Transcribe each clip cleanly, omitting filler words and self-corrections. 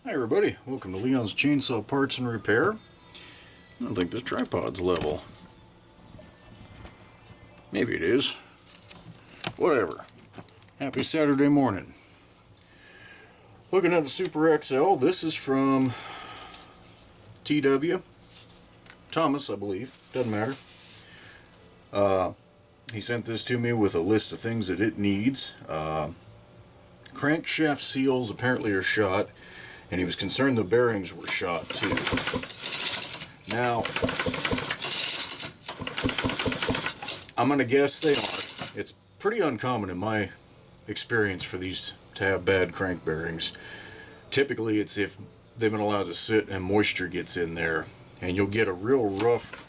Hi everybody, welcome to Leon's Chainsaw Parts and Repair. I don't think this tripod's level. Maybe it is. Whatever. Happy Saturday morning. Looking at the Super XL, this is from TW. Thomas, I believe. Doesn't matter. He sent this to me with a list of things that it needs. Crankshaft seals apparently are shot, and he was concerned the bearings were shot too. Now, I'm going to guess they aren't. It's pretty uncommon in my experience for these to have bad crank bearings. Typically it's if they've been allowed to sit and moisture gets in there, and you'll get a real rough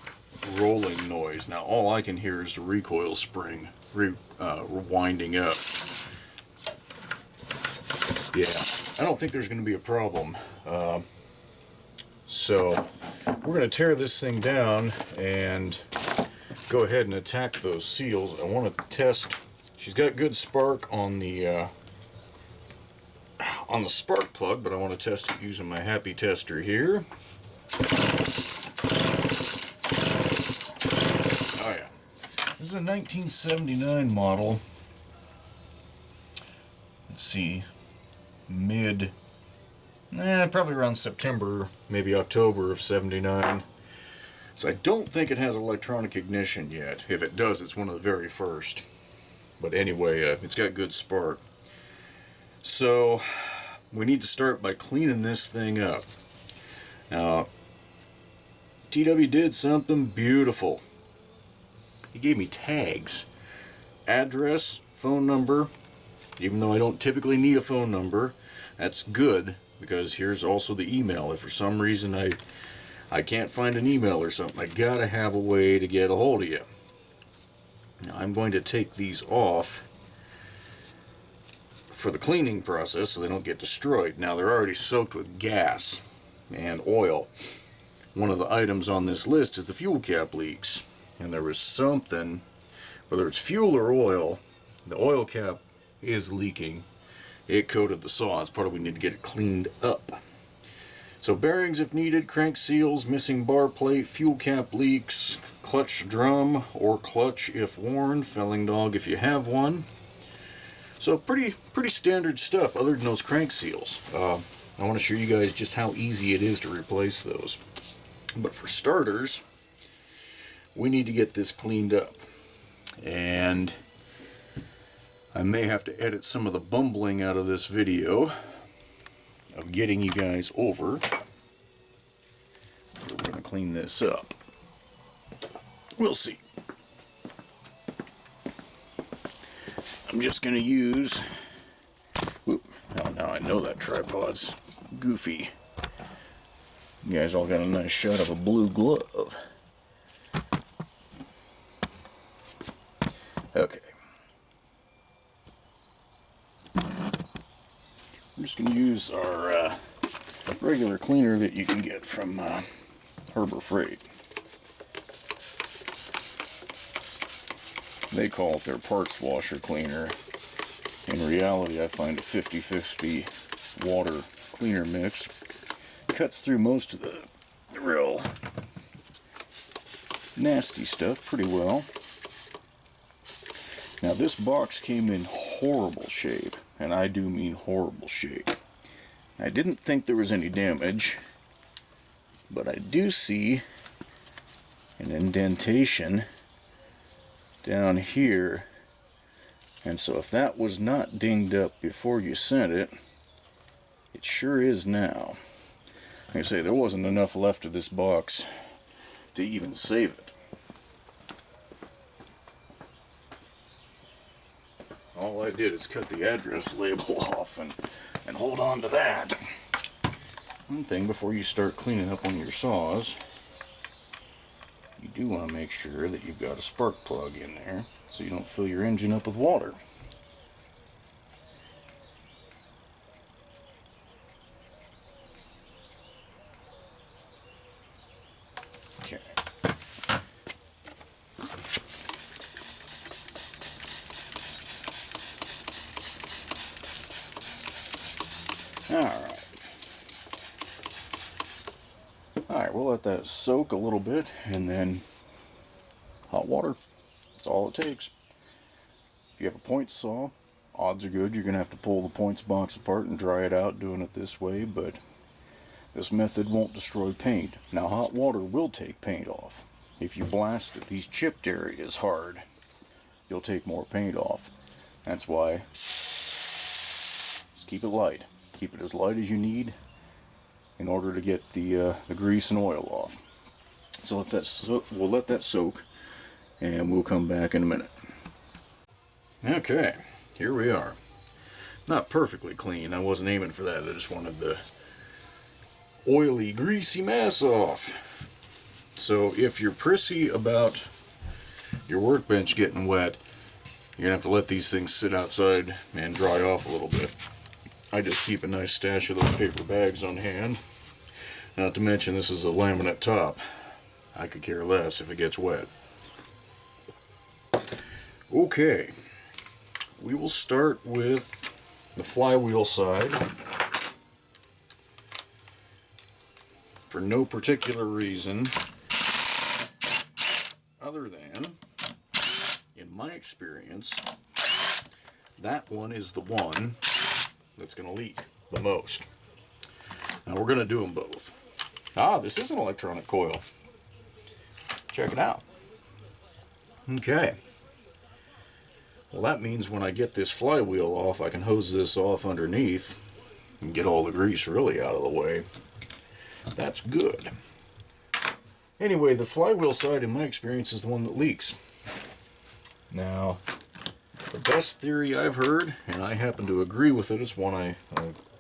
rolling noise. Now all I can hear is the recoil spring winding up. Yeah, I don't think there's going to be a problem. So we're going to tear this thing down and go ahead and attack those seals. I want to test. She's got good spark on the spark plug, but I want to test it using my happy tester here. Oh yeah, this is a 1979 model. Let's see. Probably around September, maybe October of 79. So I don't think it has electronic ignition yet. If it does, it's one of the very first. But anyway, it's got good spark. So we need to start by cleaning this thing up. Now, TW did something beautiful. He gave me tags. Address, phone number. Even though I don't typically need a phone number, that's good, because here's also the email. If for some reason I can't find an email or something, I gotta have a way to get a hold of you. Now I'm going to take these off for the cleaning process so they don't get destroyed. Now they're already soaked with gas and oil. One of the items on this list is the fuel cap leaks, and there was something, whether it's fuel or oil, the oil cap is leaking. It coated the saw. It's part of we need to get it cleaned up. So bearings if needed, crank seals, missing bar plate, fuel cap leaks, clutch drum or clutch if worn, felling dog if you have one. So pretty standard stuff other than those crank seals. I want to show you guys just how easy it is to replace those. But for starters, we need to get this cleaned up. And I may have to edit some of the bumbling out of this video of getting you guys over. We're going to clean this up. We'll see. I'm just going to use... Whoop. Oh, now I know that tripod's goofy. You guys all got a nice shot of a blue glove. Okay. I'm just going to use our regular cleaner that you can get from Harbor Freight. They call it their parts washer cleaner. In reality, I find a 50-50 water cleaner mix cuts through most of the real nasty stuff pretty well. Now this box came in horrible shape, and I do mean horrible shape. I didn't think there was any damage, but I do see an indentation down here, and so if that was not dinged up before you sent it, it sure is now. Like I say, there wasn't enough left of this box to even save it. All I did is cut the address label off and hold on to that. One thing before you start cleaning up one of your saws, you do want to make sure that you've got a spark plug in there so you don't fill your engine up with water. Okay. Alright. Alright, we'll let that soak a little bit, and then hot water. That's all it takes. If you have a point saw, odds are good you're going to have to pull the points box apart and dry it out doing it this way, but this method won't destroy paint. Now, hot water will take paint off. If you blast at these chipped areas hard, you'll take more paint off. That's why just keep it light. Keep it as light as you need in order to get the grease and oil off. So we'll let that soak, and we'll come back in a minute. Okay, here we are. Not perfectly clean. I wasn't aiming for that. I just wanted the oily, greasy mass off. So if you're prissy about your workbench getting wet, you're going to have to let these things sit outside and dry off a little bit. I just keep a nice stash of those paper bags on hand. Not to mention, this is a laminate top. I could care less if it gets wet. Okay, we will start with the flywheel side. For no particular reason other than, in my experience, that one is the one that's going to leak the most. Now we're going to do them both. This is an electronic coil. Check it out. Okay. Well, that means when I get this flywheel off, I can hose this off underneath and get all the grease really out of the way. That's good. Anyway, the flywheel side, in my experience, is the one that leaks. Now, the best theory I've heard, and I happen to agree with it, it's one I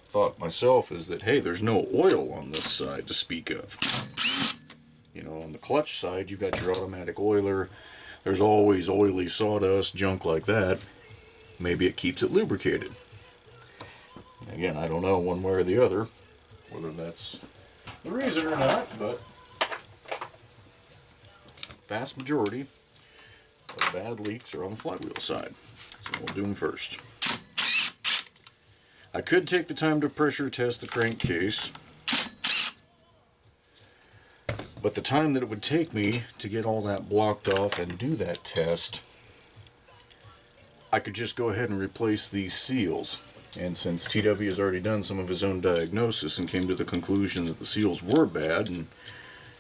thought myself, is that, hey, there's no oil on this side to speak of. You know, on the clutch side, you've got your automatic oiler. There's always oily sawdust, junk like that. Maybe it keeps it lubricated. Again, I don't know one way or the other whether that's the reason or not, but vast majority of bad leaks are on the flywheel side. So we'll do them first. I could take the time to pressure test the crankcase, but the time that it would take me to get all that blocked off and do that test, I could just go ahead and replace these seals. And since TW has already done some of his own diagnosis and came to the conclusion that the seals were bad, and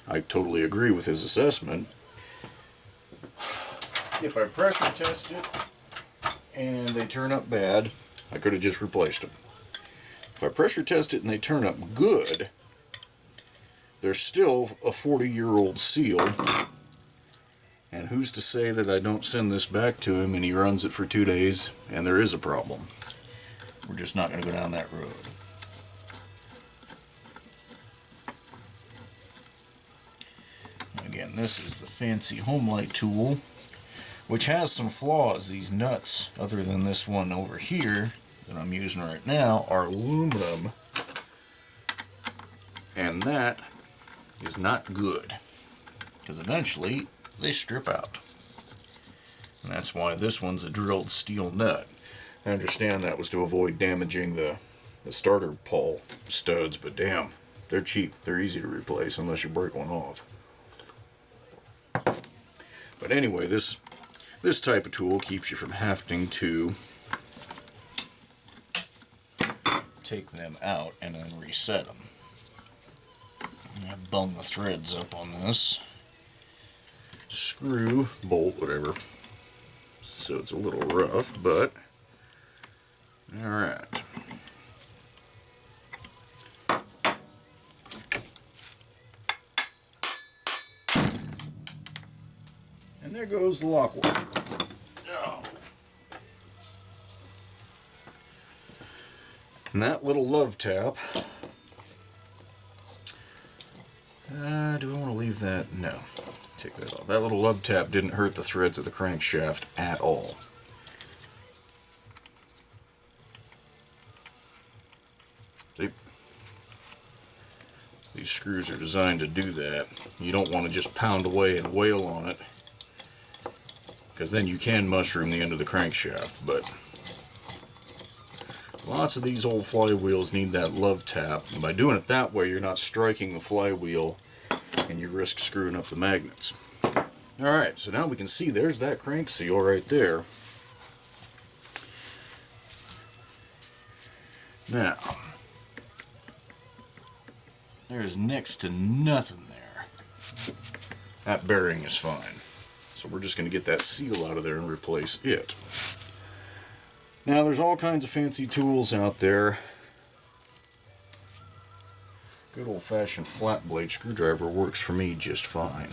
I totally agree with his assessment, if I pressure test it and they turn up bad, I could have just replaced them. If I pressure test it and they turn up good, there's still a 40-year-old seal, and who's to say that I don't send this back to him and he runs it for 2 days and there is a problem. We're just not going to go down that road. Again, this is the fancy Homelite tool, which has some flaws. These nuts, other than this one over here that I'm using right now, are aluminum, and that is not good, because eventually they strip out. And that's why this one's a drilled steel nut. I understand that was to avoid damaging the starter pawl studs, but damn, they're cheap. They're easy to replace unless you break one off. But anyway, this type of tool keeps you from having to take them out and then reset them. I bung the threads up on this. Screw, bolt, whatever. So it's a little rough, but alright. And there goes the lock washer. Oh. And that little love tap. Do I want to leave that? No. Take that off. That little love tap didn't hurt the threads of the crankshaft at all. See? These screws are designed to do that. You don't want to just pound away and wail on it, because then you can mushroom the end of the crankshaft. But lots of these old flywheels need that love tap, and by doing it that way, you're not striking the flywheel and you risk screwing up the magnets. Alright, so now we can see there's that crank seal right there. Now, there's next to nothing there. That bearing is fine. So we're just going to get that seal out of there and replace it. Now there's all kinds of fancy tools out there. Good old-fashioned flat blade screwdriver works for me just fine.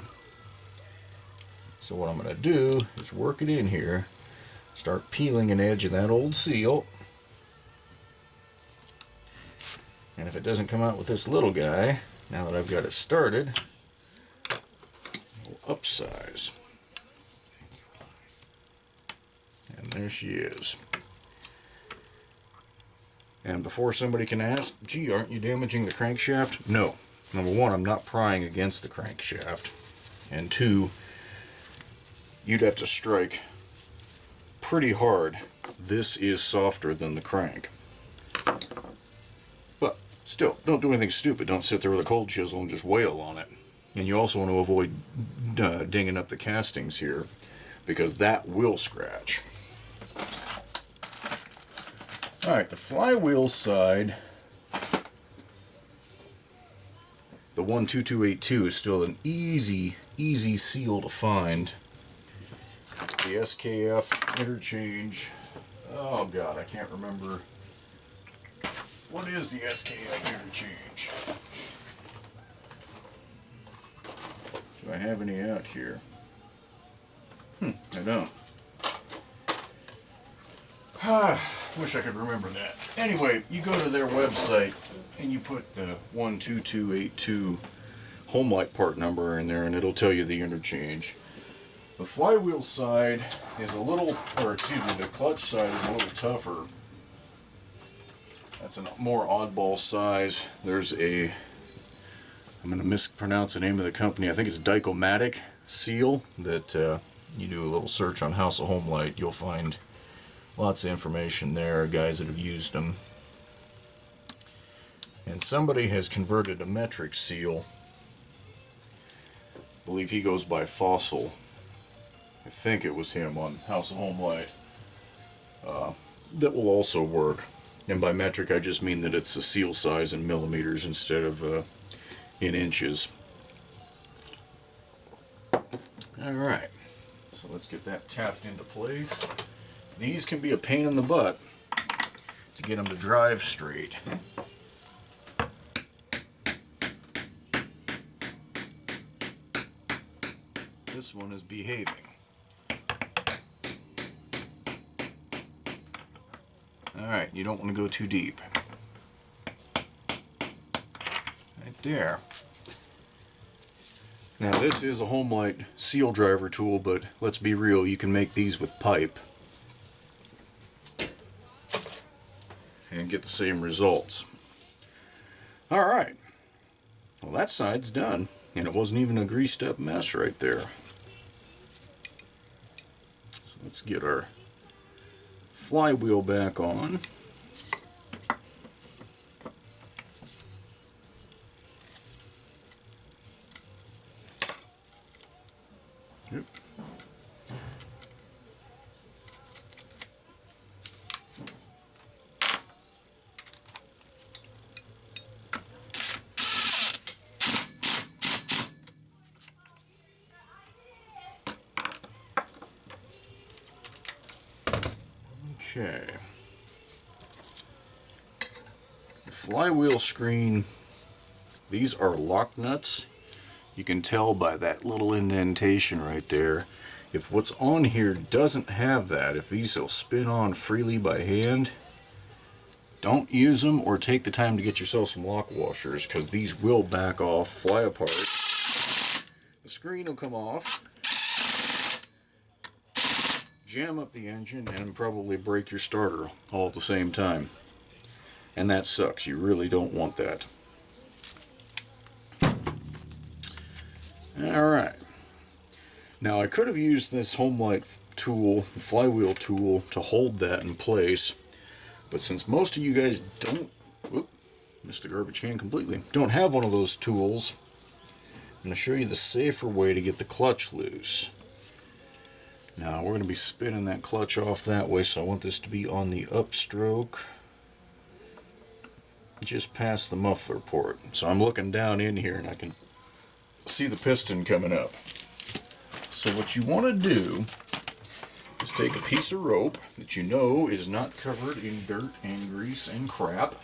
So what I'm going to do is work it in here, start peeling an edge of that old seal. And if it doesn't come out with this little guy, now that I've got it started, we'll upsize. And there she is. And before somebody can ask, gee, aren't you damaging the crankshaft? No. Number one, I'm not prying against the crankshaft. And two, you'd have to strike pretty hard. This is softer than the crank. But still, don't do anything stupid. Don't sit there with a cold chisel and just wail on it. And you also want to avoid dinging up the castings here, because that will scratch. Alright, the flywheel side, the 12282 is still an easy seal to find. The SKF interchange, oh god, I can't remember. What is the SKF interchange? Do I have any out here? I don't. Wish I could remember that. Anyway, you go to their website and you put the 12282 Homelite part number in there and it'll tell you the interchange. The flywheel side is a little, or excuse me, the clutch side is a little tougher. That's a more oddball size. There's a, I'm going to mispronounce the name of the company, I think it's Dycomatic seal, that you do a little search on House of Homelite, you'll find lots of information there, guys that have used them. And somebody has converted a metric seal. I believe he goes by Fossil. I think it was him on House of Homelite. That will also work. And by metric I just mean that it's the seal size in millimeters instead of in inches. Alright, so let's get that tapped into place. These can be a pain in the butt to get them to drive straight. This one is behaving. Alright, you don't want to go too deep. Right there. Now this is a Homelite seal driver tool, but let's be real, you can make these with pipe and get the same results. Alright, well that side's done, and it wasn't even a greased up mess right there. So let's get our flywheel back on. Yep. Okay. The flywheel screen, these are lock nuts. You can tell by that little indentation right there. If what's on here doesn't have that, if these will spin on freely by hand, don't use them or take the time to get yourself some lock washers, because these will back off, fly apart. The screen will come off, jam up the engine, and probably break your starter all at the same time. And that sucks. You really don't want that. Alright. Now I could have used this Homelite tool, flywheel tool, to hold that in place, but since most of you guys don't, whoop, missed the garbage can completely, don't have one of those tools, I'm going to show you the safer way to get the clutch loose. Now we're going to be spinning that clutch off that way, so I want this to be on the upstroke, just past the muffler port. So I'm looking down in here and I can see the piston coming up. So what you want to do is take a piece of rope that you know is not covered in dirt and grease and crap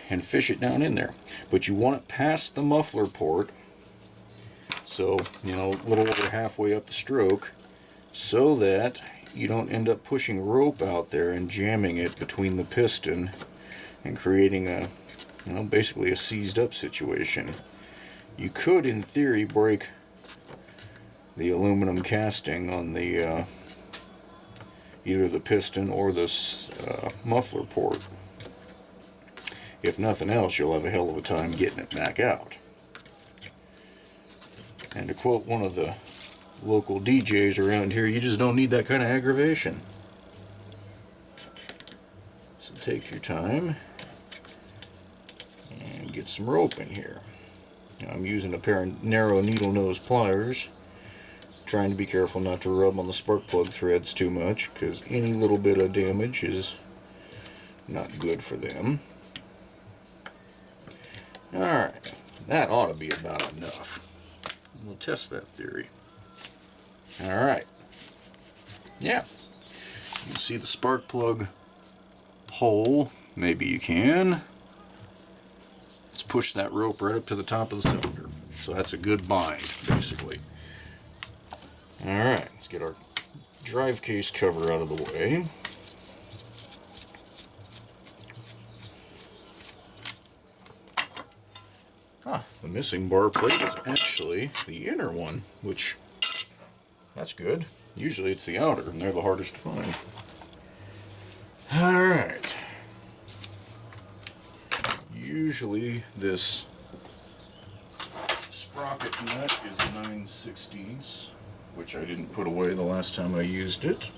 and fish it down in there. But you want it past the muffler port, so, you know, a little over halfway up the stroke, so that you don't end up pushing rope out there and jamming it between the piston and creating a, you know, basically a seized up situation. You could, in theory, break the aluminum casting on the either the piston or this muffler port. If nothing else, you'll have a hell of a time getting it back out. And to quote one of the local DJs around here, you just don't need that kind of aggravation. So take your time and get some rope in here. Now, I'm using a pair of narrow needle nose pliers, trying to be careful not to rub on the spark plug threads too much, because any little bit of damage is not good for them. Alright, that ought to be about enough. We'll test that theory. Alright. Yeah. You can see the spark plug hole. Maybe you can. Let's push that rope right up to the top of the cylinder. So that's a good bind, basically. Alright, let's get our drive case cover out of the way. The missing bar plate is actually the inner one, which, that's good. Usually it's the outer, and they're the hardest to find. Alright. Usually this sprocket nut is 9/16, which I didn't put away the last time I used it.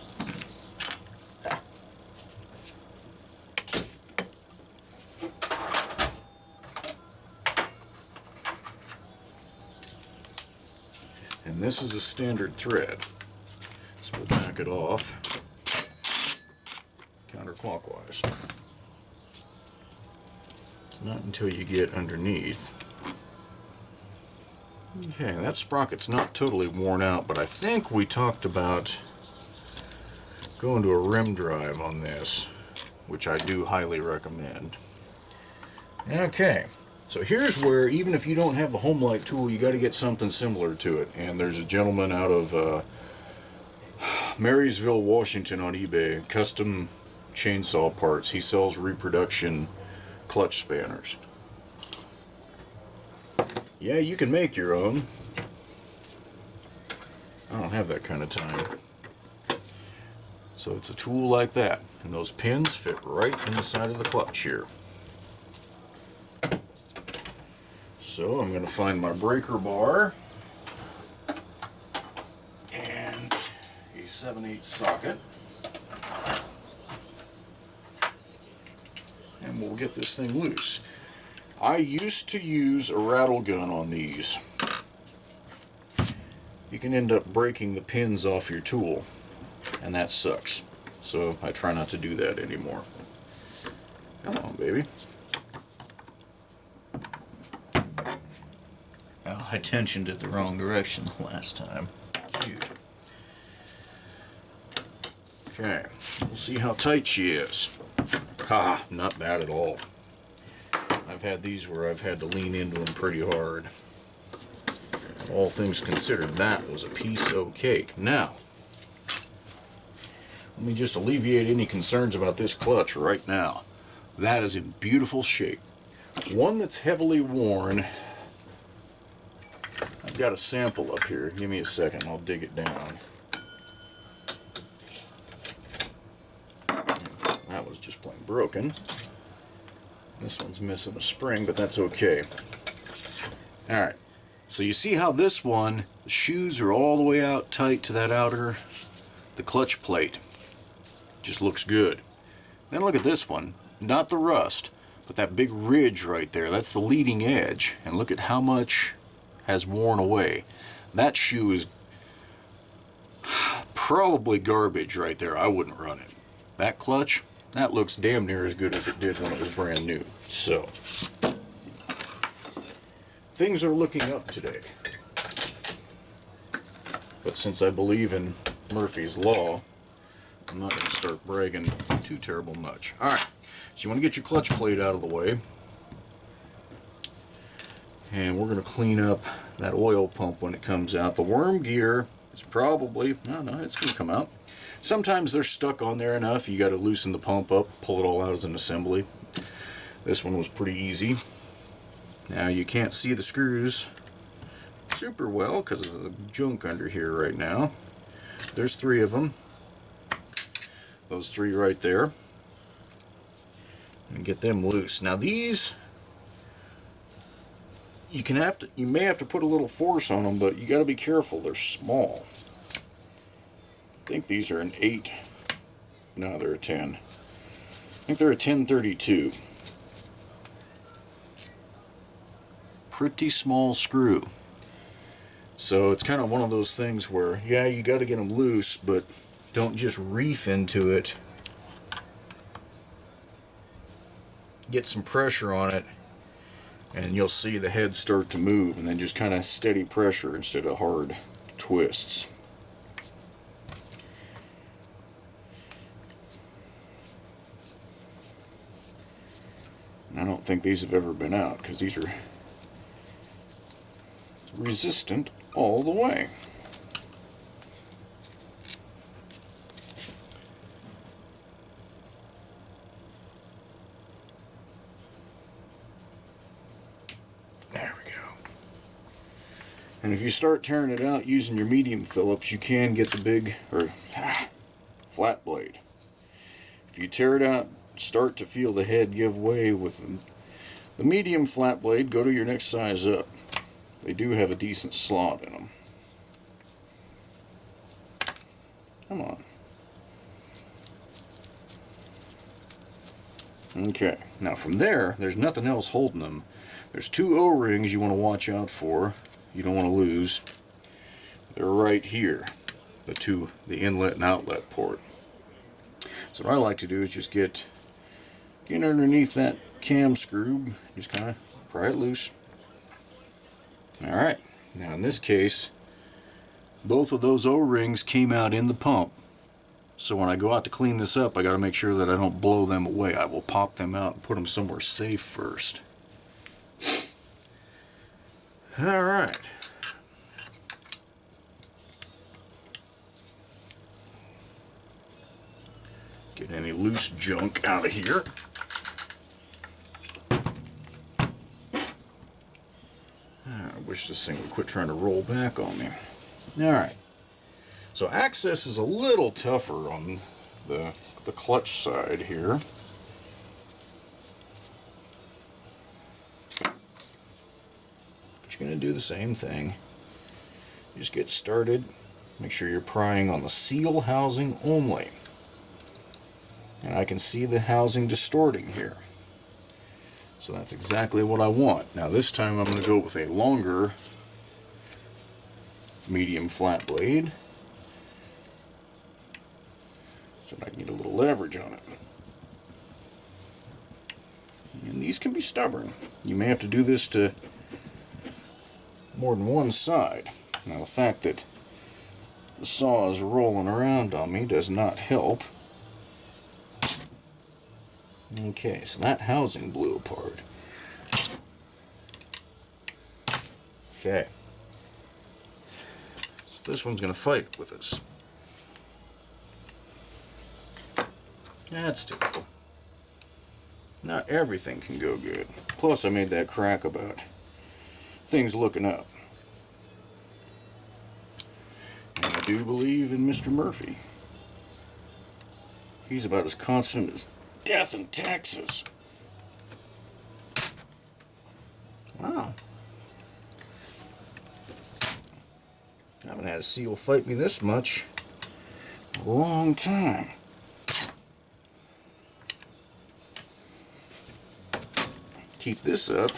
And this is a standard thread, so we'll back it off counterclockwise. It's not until you get underneath. Okay, that sprocket's not totally worn out, but I think we talked about going to a rim drive on this, which I do highly recommend. Okay. So here's where, even if you don't have the Homelite tool, you got to get something similar to it. And there's a gentleman out of Marysville, Washington on eBay, custom chainsaw parts. He sells reproduction clutch spanners. Yeah, you can make your own. I don't have that kind of time. So it's a tool like that. And those pins fit right in the side of the clutch here. So I'm going to find my breaker bar and a 7/8 socket, and we'll get this thing loose. I used to use a rattle gun on these. You can end up breaking the pins off your tool, and that sucks. So I try not to do that anymore. Come on, baby. Oh, I tensioned it the wrong direction the last time. Cute. Okay, we'll see how tight she is. Ha, not bad at all. I've had these where I've had to lean into them pretty hard. All things considered, that was a piece of cake. Now, let me just alleviate any concerns about this clutch right now. That is in beautiful shape. One that's heavily worn. I've got a sample up here. Give me a second, I'll dig it down. That was just plain broken. This one's missing a spring, but that's okay. Alright, so you see how this one, the shoes are all the way out tight to that outer, the clutch plate. Just looks good. Then look at this one. Not the rust, But that big ridge right there, that's the leading edge. And look at how much has worn away. That shoe is probably garbage right there. I wouldn't run it. That clutch, that looks damn near as good as it did when it was brand new. So, things are looking up today. But since I believe in Murphy's Law, I'm not going to start bragging too terrible much. Alright, so you want to get your clutch plate out of the way. And we're going to clean up that oil pump when it comes out. The worm gear is probably, no, it's going to come out. Sometimes they're stuck on there enough, you got to loosen the pump up, pull it all out as an assembly. This one was pretty easy. Now you can't see the screws super well because of the junk under here right now. There's 3 of them. Those 3 right there. And get them loose. Now these, you may have to put a little force on them, but you got to be careful. They're small. I think these are an 8. No, they're a 10. I think they're a 1032. Pretty small screw. So it's kind of one of those things where, yeah, you got to get them loose, but don't just reef into it. Get some pressure on it, and you'll see the head start to move, and then just kind of steady pressure instead of hard twists. And I don't think these have ever been out, because these are resistant all the way. There we go. And if you start tearing it out using your medium Phillips, you can get the big, or flat blade. If you tear it out, start to feel the head give way with the medium flat blade, go to your next size up. They do have a decent slot in them. Come on. Okay, now from there, there's nothing else holding them. There's 2 O-rings you want to watch out for. You don't want to lose. They're right here, the inlet and outlet port. So what I like to do is just get underneath that cam screw, just kind of pry it loose. Alright, now in this case, both of those O-rings came out in the pump. So when I go out to clean this up, I got to make sure that I don't blow them away. I will pop them out and put them somewhere safe first. Alright. Get any loose junk out of here. I wish this thing would quit trying to roll back on me. Alright. So access is a little tougher on the clutch side here. But you're going to do the same thing. Just get started. Make sure you're prying on the seal housing only. And I can see the housing distorting here. So that's exactly what I want. Now this time I'm going to go with a longer medium flat blade so that I can get a little leverage on it. And these can be stubborn. You may have to do this to more than one side. Now the fact that the saw is rolling around on me does not help. Okay, so that housing blew apart. Okay. So this one's going to fight with us. That's typical. Not everything can go good. Plus I made that crack about things looking up. And I do believe in Mr. Murphy. He's about as constant as death in Texas. Wow. I haven't had a seal fight me this much in a long time. keep this up,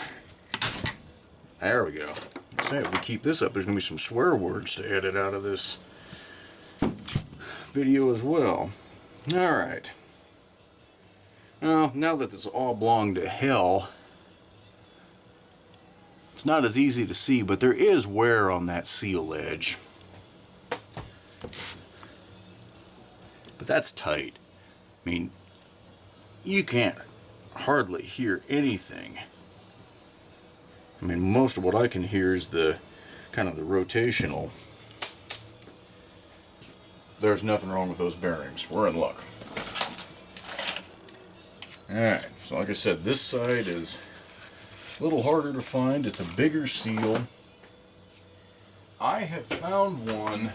there we go. Say if we keep this up, there's going to be some swear words to edit out of this video as well. Alright. Now that this all belonged to hell, it's not as easy to see, but there is wear on that seal edge. But that's tight. I mean, you can't hardly hear anything. I mean, most of what I can hear is the kind of the rotational. There's nothing wrong with those bearings. We're in luck. Alright, so like I said, this side is a little harder to find. It's a bigger seal. I have found one.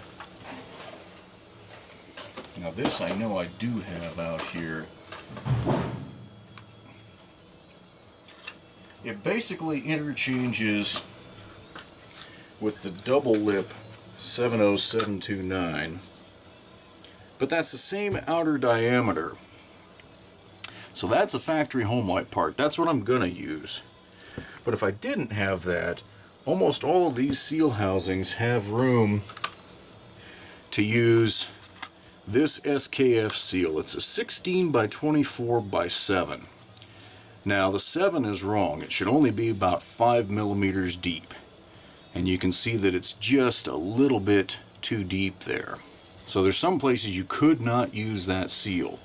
Now this I know I do have out here. It basically interchanges with the double lip 70729, but that's the same outer diameter. So that's a factory Homelite part. That's what I'm gonna use. But if I didn't have that, almost all of these seal housings have room to use this SKF seal. It's a 16 by 24 by 7. Now the 7 is wrong. It should only be about 5 millimeters deep. And you can see that it's just a little bit too deep there. So there's some places you could not use that seal.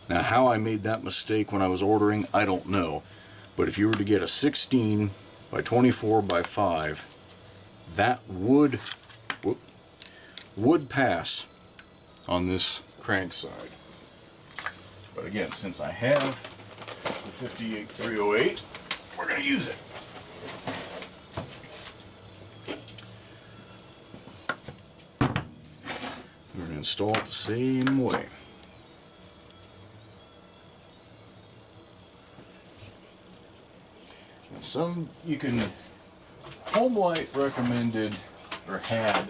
Now how I made that mistake when I was ordering, I don't know. But if you were to get a 16 by 24 by 5, that would pass on this crank side. But again, since I have the 58308, we're going to use it. We're going to install it the same way. Now some you can, Homelite recommended or had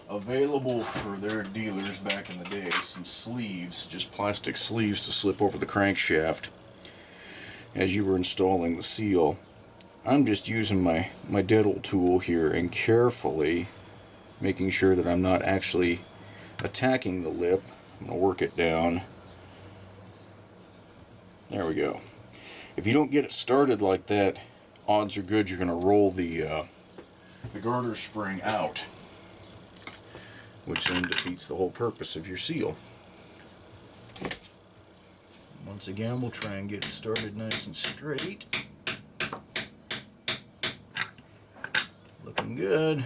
available for their dealers back in the day some sleeves, just plastic sleeves to slip over the crankshaft as you were installing the seal. I'm just using my dental tool here and carefully making sure that I'm not actually attacking the lip. I'm going to work it down. There we go. If you don't get it started like that, odds are good you're going to roll the garter spring out, which then defeats the whole purpose of your seal. Once again, we'll try and get it started nice and straight. Looking good.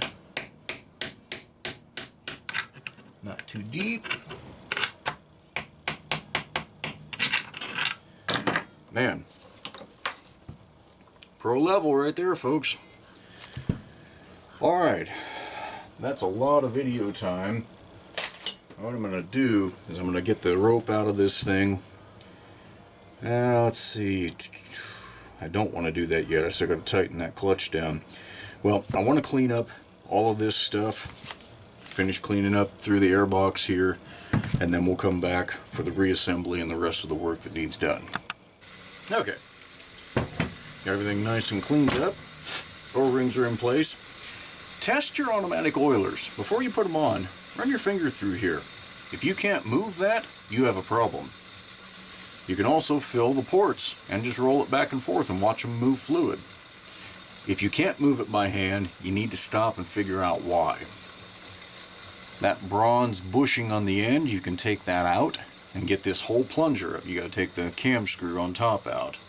Not too deep. Man, pro level right there, folks. Alright, that's a lot of video time. What I'm going to do is I'm going to get the rope out of this thing. Let's see. I don't want to do that yet. I still got to tighten that clutch down. Well, I want to clean up all of this stuff. Finish cleaning up through the airbox here. And then we'll come back for the reassembly and the rest of the work that needs done. Okay. Got everything nice and cleaned up. O-rings are in place. Test your automatic oilers. Before you put them on, run your finger through here. If you can't move that, you have a problem. You can also fill the ports and just roll it back and forth and watch them move fluid. If you can't move it by hand, you need to stop and figure out why. That bronze bushing on the end, you can take that out and get this whole plunger up. You got to take the cam screw on top out.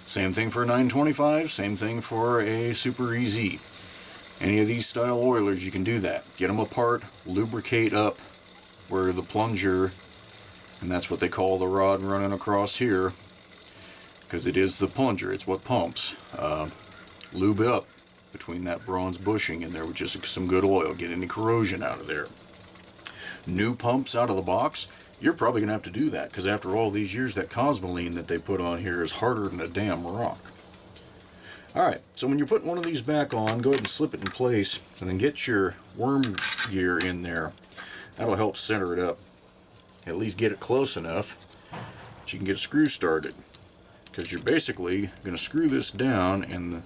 Same thing for a 925, same thing for a Super EZ. Any of these style oilers, you can do that. Get them apart, lubricate up where the plunger, and that's what they call the rod running across here, because it is the plunger, it's what pumps. Lube up between that bronze bushing in there with just some good oil. Get any corrosion out of there. New pumps out of the box, you're probably going to have to do that, because after all these years, that Cosmoline that they put on here is harder than a damn rock. Alright, so when you're putting one of these back on, go ahead and slip it in place, and then get your worm gear in there. That'll help center it up. At least get it close enough that you can get a screw started. because you're basically going to screw this down, and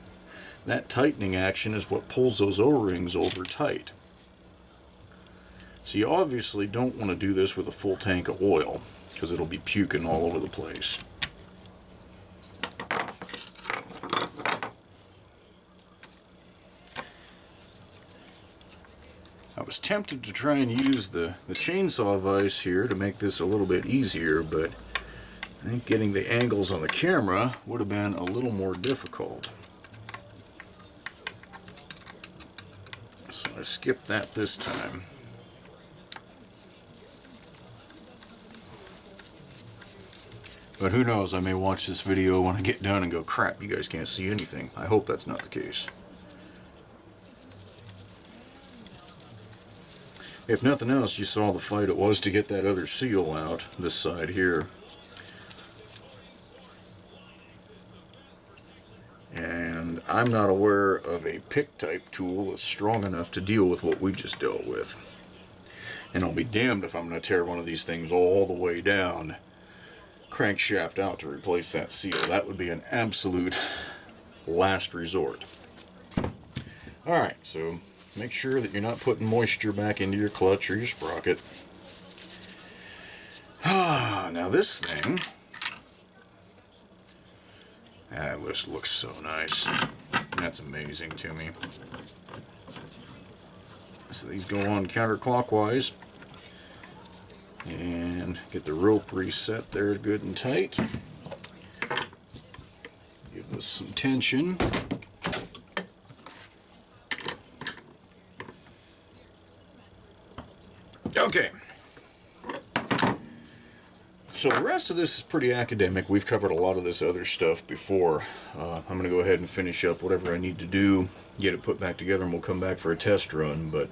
that tightening action is what pulls those O-rings over tight. So you obviously don't want to do this with a full tank of oil, because it'll be puking all over the place. I was tempted to try and use the chainsaw vise here to make this a little bit easier, but I think getting the angles on the camera would have been a little more difficult. So I skipped that this time. But who knows, I may watch this video when I get done and go, crap, you guys can't see anything. I hope that's not the case. If nothing else, you saw the fight it was to get that other seal out, this side here. And I'm not aware of a pick type tool that's strong enough to deal with what we just dealt with. And I'll be damned if I'm going to tear one of these things all the way down, crankshaft out to replace that seal. That would be an absolute last resort. Alright, so make sure that you're not putting moisture back into your clutch or your sprocket. Now this thing, that looks so nice. That's amazing to me. So these go on counterclockwise. And get the rope reset there good and tight. Give this some tension. Okay. So the rest of this is pretty academic. We've covered a lot of this other stuff before. I'm going to go ahead and finish up whatever I need to do, get it put back together, and we'll come back for a test run. But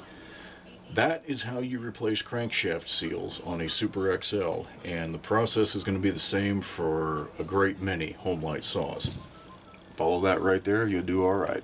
that is how you replace crankshaft seals on a Super XL, and the process is going to be the same for a great many Homelite saws. Follow that right there, you'll do alright.